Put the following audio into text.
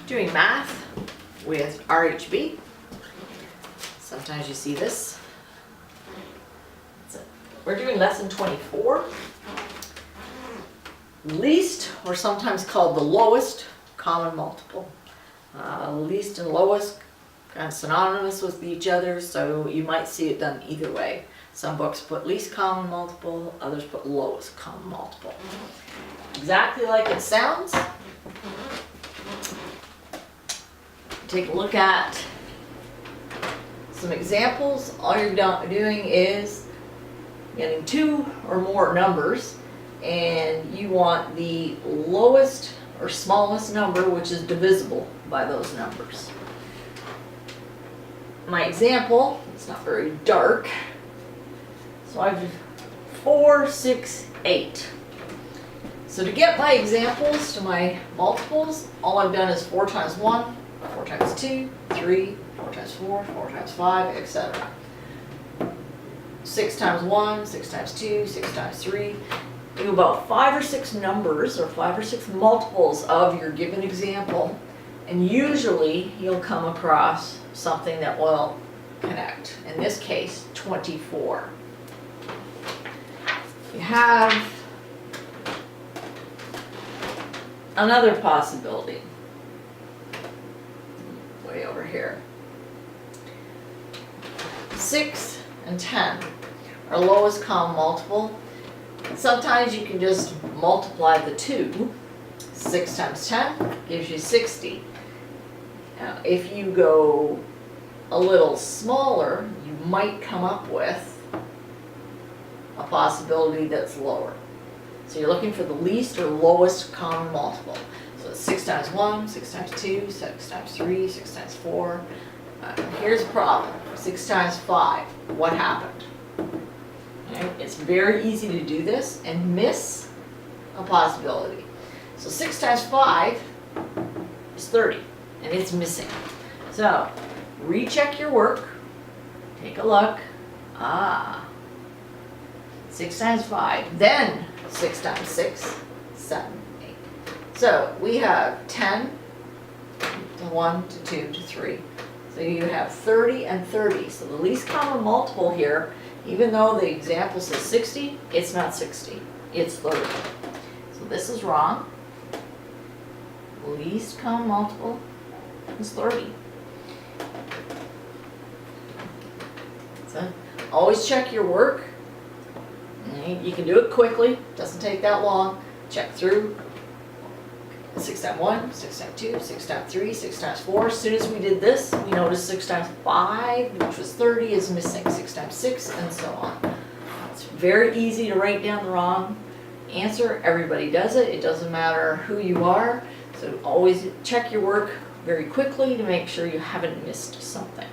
doing math with RHB. Sometimes you see this. We're doing lesson 24. Least, or sometimes called the lowest common multiple. Least and lowest kind of synonymous with each other, so you might see it done either way. Some books put least common multiple, others put lowest common multiple. Exactly like it sounds. Take a look at some examples. All you're doing is getting two or more numbers, and you want the lowest or smallest number which is divisible by those numbers. My example, it's not very dark, so I've 4, 6, 8. So to get my examples to my multiples, all I've done is 4 times 1, 4 times 2, 3, 4 times 4, 4 times 5, etc. 6 times 1, 6 times 2, 6 times 3. Do about 5 or 6 numbers or 5 or 6 multiples of your given example, and usually you'll come across something that will connect. In this case, 24. You have another possibility way over here. 6 and 10 are lowest common multiple. Sometimes you can just multiply the two. 6 times 10 gives you 60. Now, if you go a little smaller, you might come up with a possibility that's lower. So you're looking for the least or lowest common multiple. So it's 6 times 1, 6 times 2, 6 times 3, 6 times 4. Here's a problem. 6 times 5. What happened? Okay, it's very easy to do this and miss a possibility. So 6 times 5 is 30, and it's missing. So recheck your work. Take a look. 6 times 5. Then 6 times 6, 7, 8. So we have 10 to 1 to 2 to 3. So you have 30 and 30. So the least common multiple here, even though the example says 60, it's not 60. It's 30. So this is wrong. Least common multiple is 30. So always check your work. You can do it quickly. Doesn't take that long. Check through. 6 times 1, 6 times 2, 6 times 3, 6 times 4. As soon as we did this, we noticed 6 times 5, which was 30, is missing. 6 times 6, and so on. It's very easy to write down the wrong answer. Everybody does it. It doesn't matter who you are. So always check your work very quickly to make sure you haven't missed something.